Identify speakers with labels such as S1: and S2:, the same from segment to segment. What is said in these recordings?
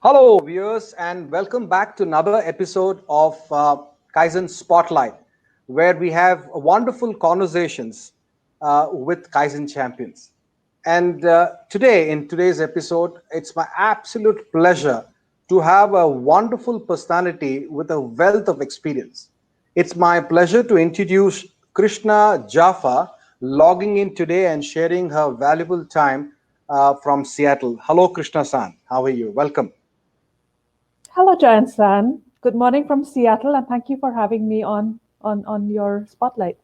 S1: Hello, viewers, and welcome back to another episode of Kaizen Spotlight, where we have wonderful conversations with Kaizen champions. And today, in today's episode, it's my absolute pleasure to have a wonderful personality with a wealth of experience. It's my pleasure to introduce Krishna Jaffa, logging in today and sharing her valuable time from Seattle. Hello, Krishna San. How are you? Welcome.
S2: Hello, Giant San. Good morning from Seattle, and thank you for having me on your spotlight.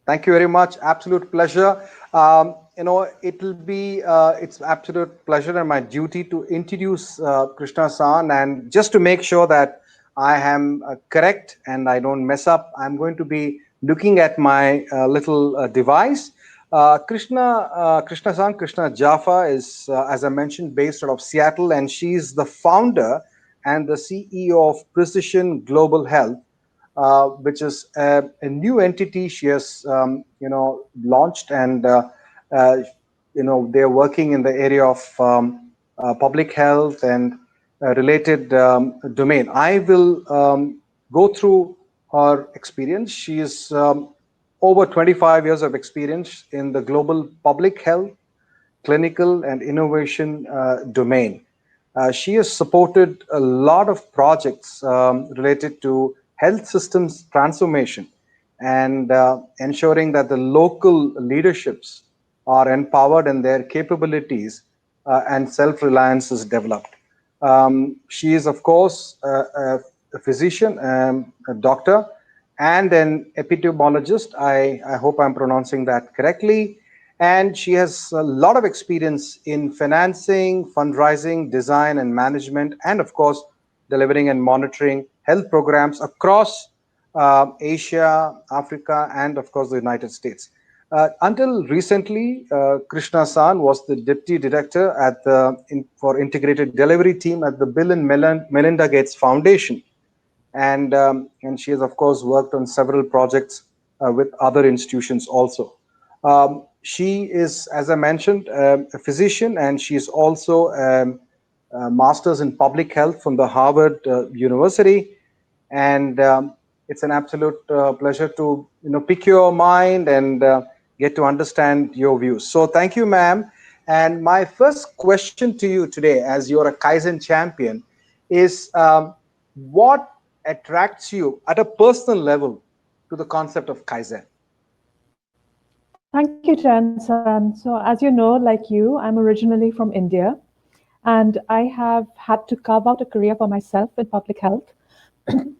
S1: Thank you very much. Absolute pleasure. It'll be it's absolute pleasure and my duty to introduce Krishna San. And just to make sure that I am correct and I don't mess up, I'm going to be looking at my little device. Krishna San, Krishna Jaffa is, as I mentioned, based out of Seattle, and she's the founder and the CEO of Precision Global Health, which is a new entity she has launched, and they're working in the area of public health and related domain. I will go through her experience. She is over 25 years of experience in the global public health, clinical, and innovation domain. She has supported a lot of projects related to health systems transformation and ensuring that the local leaderships are empowered in their capabilities and self-reliance is developed. She is, of course, a physician, a doctor, and an epidemiologist. I hope I'm pronouncing that correctly. And she has a lot of experience in financing, fundraising, design, and management, and of course, delivering and monitoring health programs across Asia, Africa, and of course, the United States. Until recently, Krishna San was the deputy director at for integrated delivery team at the Bill and Melinda Gates Foundation, and she has of course worked on several projects with other institutions also. She is, as I mentioned, a physician, and she is also a master's in public health from the Harvard University. And it's an absolute pleasure to pick your mind and get to understand your views. So thank you, ma'am. And my first question to you today, as you're a Kaizen champion, is what attracts you at a personal level to the concept of Kaizen?
S2: Thank you, Chan-san. So, as you know, like you, I'm originally from India, and I have had to carve out a career for myself in public health,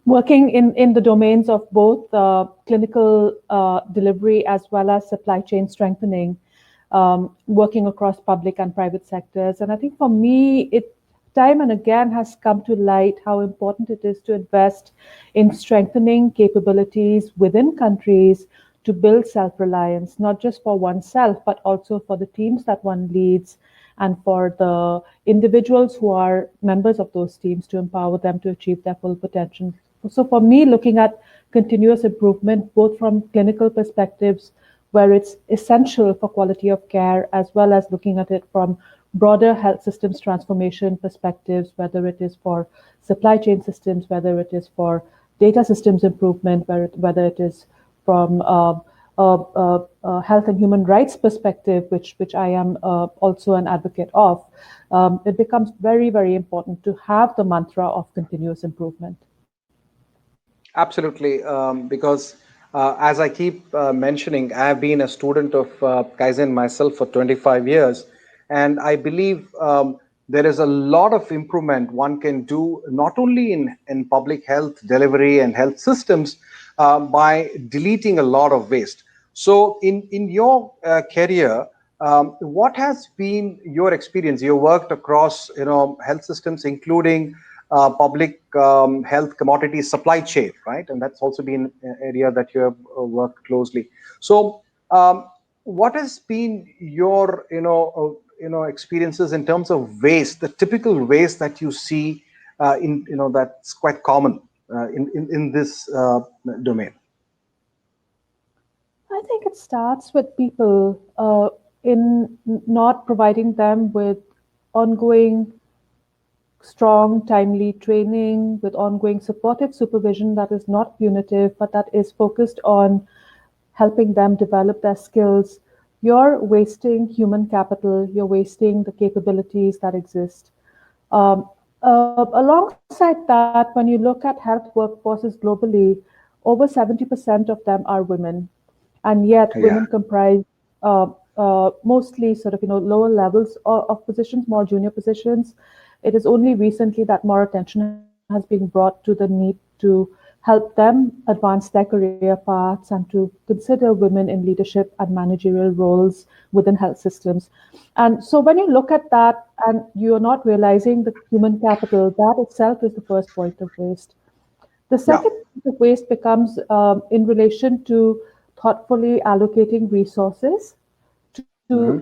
S2: working in the domains of both clinical delivery as well as supply chain strengthening, working across public and private sectors. And I think for me, it time and again has come to light how important it is to invest in strengthening capabilities within countries to build self-reliance, not just for oneself, but also for the teams that one leads and for the individuals who are members of those teams to empower them to achieve their full potential. So for me, looking at continuous improvement, both from clinical perspectives, where it's essential for quality of care, as well as looking at it from broader health systems transformation perspectives, whether it is for supply chain systems, whether it is for data systems improvement, whether it is from health and human rights perspective, which I am also an advocate of, it becomes very, very important to have the mantra of continuous improvement.
S1: Absolutely, because as I keep mentioning, I have been a student of Kaizen myself for 25 years, and I believe there is a lot of improvement one can do not only in public health delivery and health systems by deleting a lot of waste. So, in your career, what has been your experience? You worked across health systems, including public health commodities supply chain, right? And that's also been an area that you have worked closely. So, what has been your experiences in terms of waste, the typical waste that you see in that's quite common in this domain?
S2: I think it starts with people in not providing them with ongoing strong, timely training with ongoing supportive supervision that is not punitive, but that is focused on helping them develop their skills, you're wasting human capital, you're wasting the capabilities that exist. Um, Alongside that, when you look at health workforces globally, over 70% of them are women, and yet
S1: Yeah.
S2: women comprise mostly sort of lower levels of positions, more junior positions. It is only recently that more attention has been brought to the need to help them advance their career paths and to consider women in leadership and managerial roles within health systems. And so when you look at that and you're not realizing the human capital, that itself is the first point of waste. The
S1: Yeah.
S2: second point of waste becomes in relation to thoughtfully allocating resources to
S1: Hmm.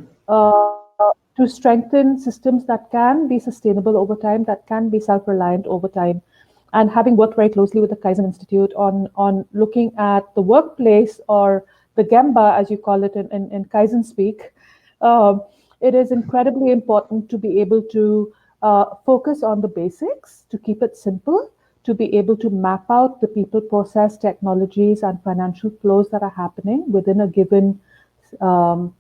S2: to strengthen systems that can be sustainable over time, that can be self-reliant over time. And having worked very closely with the Kaizen Institute on looking at the workplace, or the Gemba, as you call it in Kaizen speak, um, it is incredibly important to be able to focus on the basics, to keep it simple, to be able to map out the people, process, technologies, and financial flows that are happening within a given um,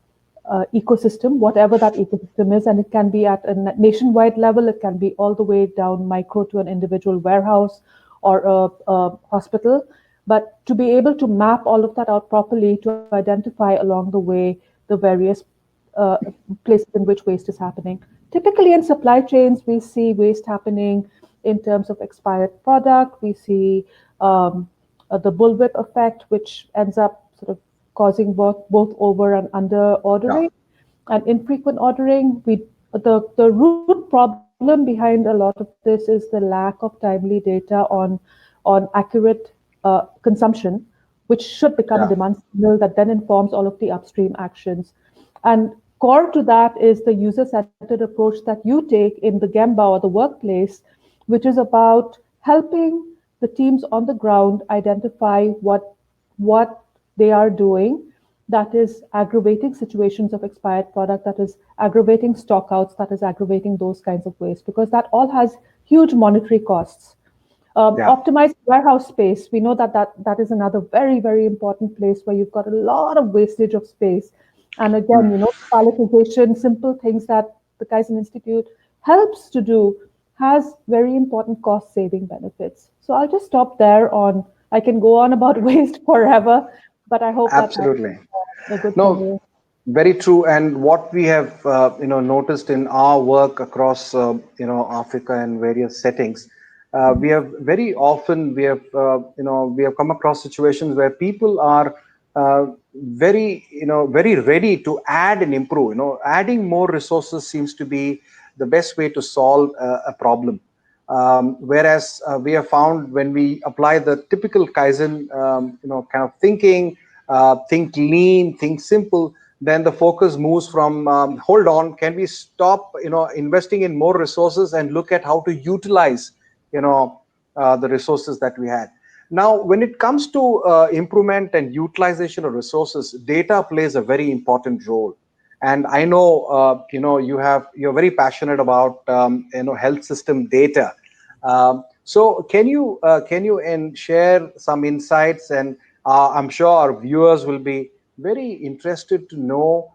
S2: ecosystem, whatever that ecosystem is. And it can be at a nationwide level, it can be all the way down micro to an individual warehouse or a hospital. But to be able to map all of that out properly, to identify along the way the various uh, places in which waste is happening. Typically in supply chains, we see waste happening in terms of expired product. We see the bullwhip effect, which ends up sort of causing both over and under
S1: Yeah.
S2: ordering and infrequent ordering. The root problem behind a lot of this is the lack of timely data on accurate consumption, which should become a
S1: Yeah.
S2: demand signal that then informs all of the upstream actions. And core to that is the user-centered approach that you take in the Gemba or the workplace, which is about helping the teams on the ground identify what they are doing that is aggravating situations of expired product, that is aggravating stockouts, that is aggravating those kinds of waste, because that all has huge monetary costs.
S1: Yeah.
S2: Optimized warehouse space, we know that is another very, very important place where you've got a lot of wastage of space. And again, palletization, simple things that the Kaizen Institute helps to do, has very important cost saving benefits. So I'll just stop there on, I can go on about waste forever, but I hope that helps
S1: Absolutely.
S2: a good
S1: No,
S2: summary.
S1: very true. And what we have, noticed in our work across, Africa and various settings, we have very often we have come across situations where people are very ready to add and improve. Adding more resources seems to be the best way to solve a problem. Whereas we have found when we apply the typical Kaizen, kind of thinking, think lean, think simple, then the focus moves from hold on, can we stop, investing in more resources and look at how to utilize, the resources that we had. Now, when it comes to improvement and utilization of resources, data plays a very important role. And I know, you're very passionate about, health system data. So can you share some insights, and I'm sure our viewers will be very interested to know,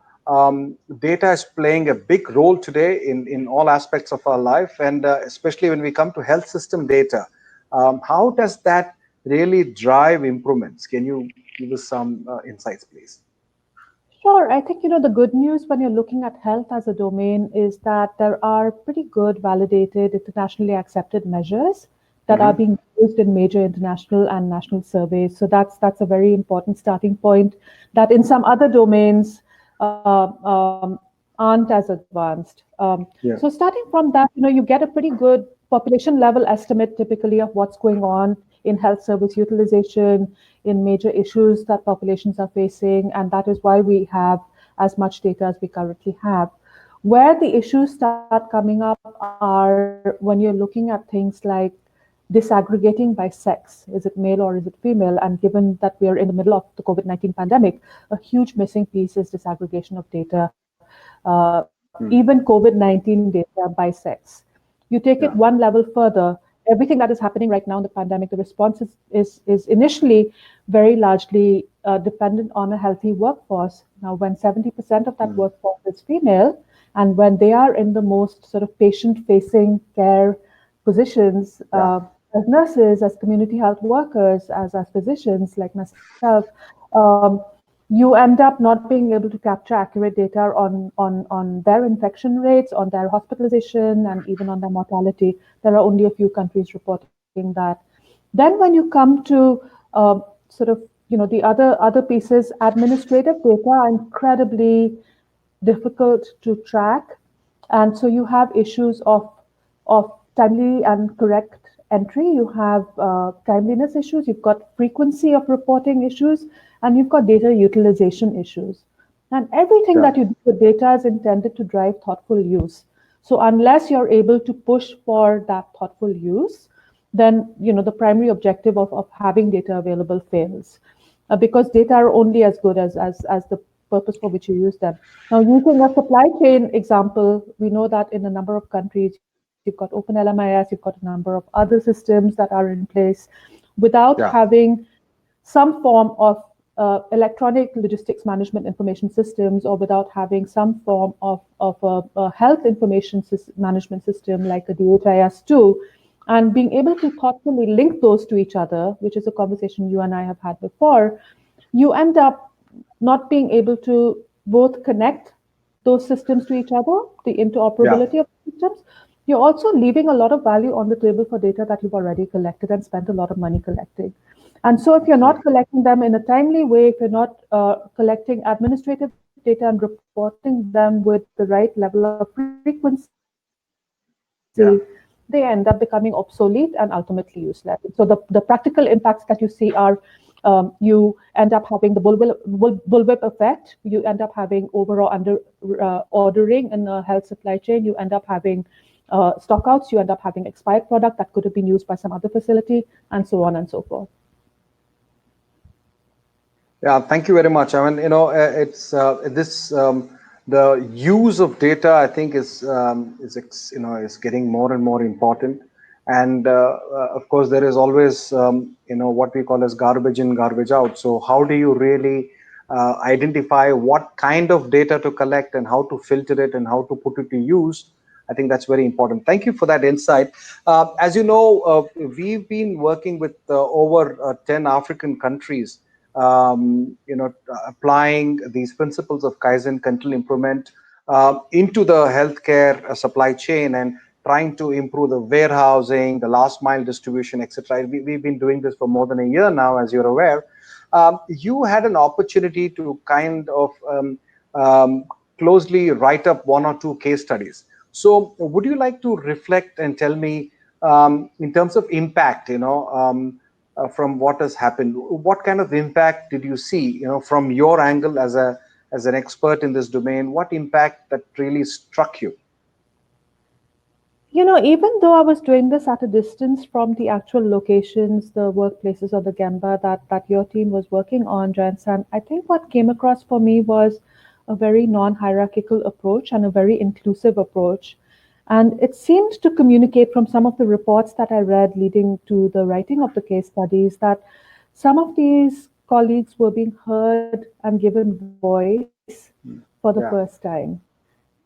S1: data is playing a big role today in all aspects of our life, and especially when we come to health system data. How does that really drive improvements? Can you give us some insights, please?
S2: Sure. I think, the good news when you're looking at health as a domain is that there are pretty good, validated, internationally accepted measures that are
S1: Hmm.
S2: being used in major international and national surveys. So that's a very important starting point that in some other domains aren't as advanced. So
S1: Yeah.
S2: starting from that, you get a pretty good population level estimate typically of what's going on in health service utilization, in major issues that populations are facing, and that is why we have as much data as we currently have. Where the issues start coming up are when you're looking at things like disaggregating by sex. Is it male or is it female? And given that we are in the middle of the COVID-19 pandemic, a huge missing piece is disaggregation of data, even COVID-19 data by sex. You take it one level further. Everything that is happening right now in the pandemic, the response is initially very largely dependent on a healthy workforce. Now, when 70% of that workforce is female, and when they are in the most sort of patient-facing care positions, as nurses, as community health workers, as physicians like myself, you end up not being able to capture accurate data on their infection rates, on their hospitalization, and even on their mortality. There are only a few countries reporting that. Then when you come to sort of, the other pieces, administrative data are incredibly difficult to track. And so you have issues of timely and correct entry. You have timeliness issues. You've got frequency of reporting issues, and you've got data utilization issues. And everything that you do with data is intended to drive thoughtful use. So unless you're able to push for that thoughtful use, then the primary objective of having data available fails, because data are only as good as the purpose for which you use them. Now, using a supply chain example, we know that in a number of countries, you've got OpenLMIS, you've got a number of other systems that are in place. Without having some form of electronic logistics management information systems, or without having some form of a health information management system like a DHIS2, and being able to thoughtfully link those to each other, which is a conversation you and I have had before, you end up not being able to both connect those systems to each other, the interoperability of systems. You're also leaving a lot of value on the table for data that you've already collected and spent a lot of money collecting. And so if you're not collecting them in a timely way, if you're not collecting administrative data and reporting them with the right level of frequency, they end up becoming obsolete and ultimately useless. So the practical impacts that you see are you end up having the bullwhip effect. You end up having overall under ordering in a health supply chain. You end up having stockouts. You end up having expired product that could have been used by some other facility, and so on and so forth.
S1: Yeah, thank you very much. I mean, it's the use of data, I think, is getting more and more important. And of course, there is always what we call as garbage in, garbage out. So how do you really identify what kind of data to collect and how to filter it and how to put it to use? I think that's very important. Thank you for that insight. As you know, we've been working with over 10 African countries, applying these principles of Kaizen continual improvement into the healthcare supply chain and trying to improve the warehousing, the last mile distribution, etc. We've been doing this for more than a year now, as you're aware. You had an opportunity to kind of closely write up one or two case studies. So would you like to reflect and tell me, in terms of impact, from what has happened, what kind of impact did you see, from your angle as an expert in this domain? What impact that really struck you?
S2: Even though I was doing this at a distance from the actual locations, the workplaces or the Gemba that your team was working on, Jansan, I think what came across for me was a very non-hierarchical approach and a very inclusive approach. And it seemed to communicate from some of the reports that I read leading to the writing of the case studies that some of these colleagues were being heard and given voice for the first time.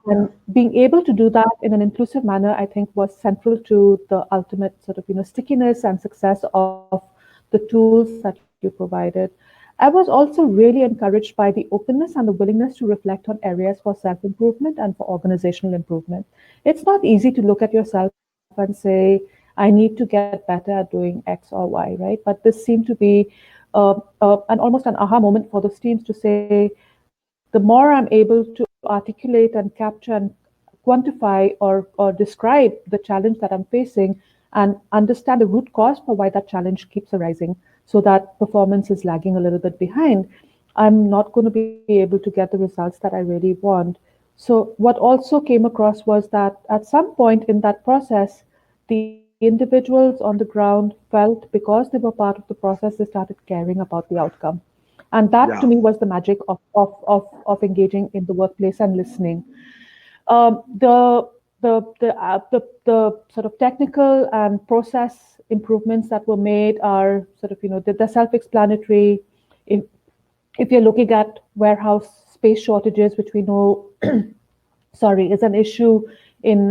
S2: And being able to do that in an inclusive manner, I think, was central to the ultimate sort of, stickiness and success of the tools that you provided. I was also really encouraged by the openness and the willingness to reflect on areas for self-improvement and for organizational improvement. It's not easy to look at yourself and say, I need to get better at doing X or Y, right? But this seemed to be an almost an aha moment for those teams to say, the more I'm able to articulate and capture and quantify or describe the challenge that I'm facing and understand the root cause for why that challenge keeps arising, so that performance is lagging a little bit behind, I'm not going to be able to get the results that I really want. So what also came across was that at some point in that process, the individuals on the ground felt, because they were part of the process, they started caring about the outcome. And that to me was the magic of engaging in the workplace and listening. The the sort of technical and process improvements that were made are sort of, they're self-explanatory. If you're looking at warehouse space shortages, which we know, sorry, is an issue in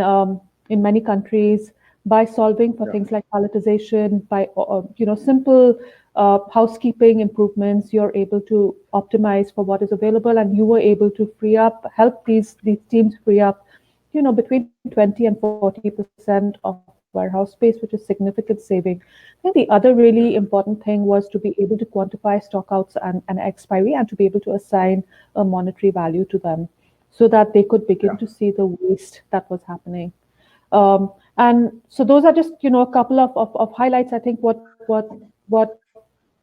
S2: many countries, by solving for things like palletization, by simple housekeeping improvements, you're able to optimize for what is available, and you were able to help these teams free up, between 20 and 40% of warehouse space, which is significant saving. I think the other really important thing was to be able to quantify stockouts and expiry, and to be able to assign a monetary value to them, so that they could begin to see the waste that was happening. And so those are just, a couple of highlights. I think what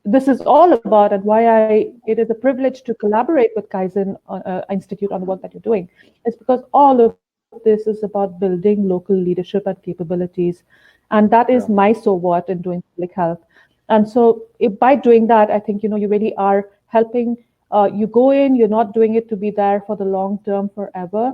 S2: this is all about, and why it is a privilege to collaborate with Kaizen Institute on the work that you're doing, is because all of this is about building local leadership and capabilities. And that is my so what in doing public health. And so by doing that, I think, you really are helping. You go in, you're not doing it to be there for the long term forever.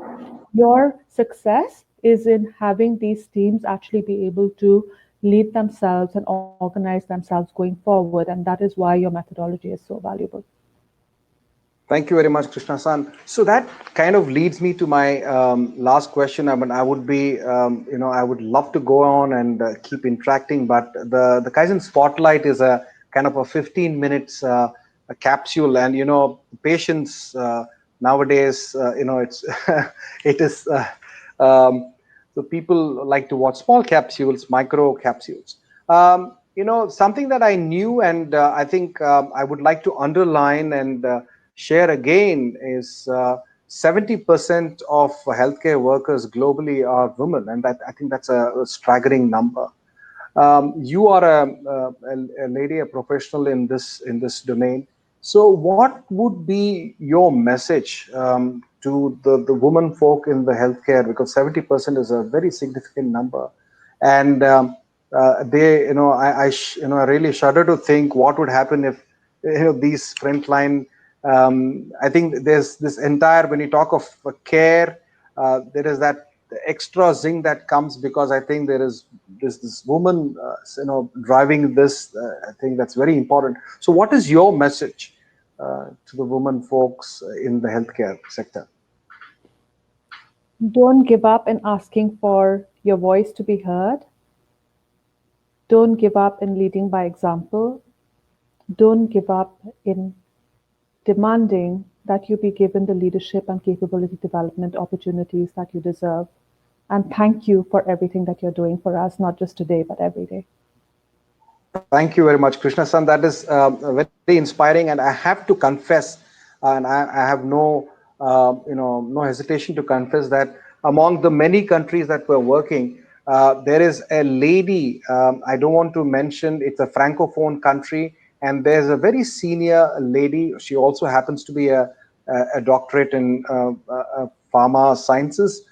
S2: Your success is in having these teams actually be able to lead themselves and organize themselves going forward. And that is why your methodology is so valuable.
S1: Thank you very much, Krishna-san. So that kind of leads me to my last question. I mean, I would be, I would love to go on and keep interacting, but the Kaizen Spotlight is a kind of a 15 minutes a capsule, and patience nowadays, it's it is so people like to watch small capsules, micro capsules. Something that I knew, and I think I would like to underline and share again, is 70% of healthcare workers globally are women, and I think that's a staggering number. You are a lady, a professional in this domain. So what would be your message to the women folk in the healthcare? Because 70% is a very significant number, and they, I really shudder to think what would happen if these frontline. I think there's this entire, when you talk of care, there is that extra zing that comes, because I think there is this woman, driving this. I think that's very important. So, what is your message to the women folks in the healthcare sector?
S2: Don't give up in asking for your voice to be heard. Don't give up in leading by example. Don't give up in demanding that you be given the leadership and capability development opportunities that you deserve. And thank you for everything that you're doing for us, not just today, but every day.
S1: Thank you very much, Krishna-san. That is very inspiring, and I have to confess, and I have no hesitation to confess that among the many countries that we're working, there is a lady. I don't want to mention. It's a francophone country, and there's a very senior lady. She also happens to be a doctorate in pharma sciences.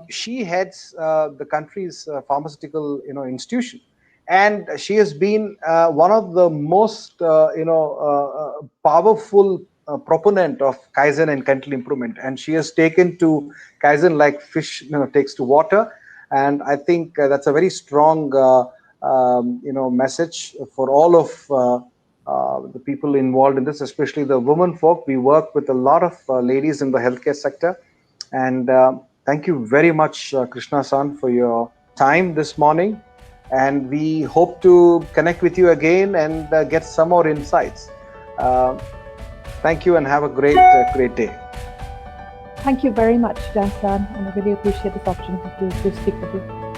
S1: She heads the country's pharmaceutical institution. And she has been one of the most, powerful proponent of Kaizen and continual improvement. And she has taken to Kaizen like fish, takes to water. And I think that's a very strong, message for all of the people involved in this, especially the women folk. We work with a lot of ladies in the healthcare sector. And thank you very much, Krishna-san, for your time this morning. And we hope to connect with you again and get some more insights. Thank you, and have a great day.
S2: Thank you very much, Jafa, and I really appreciate this opportunity to speak with you.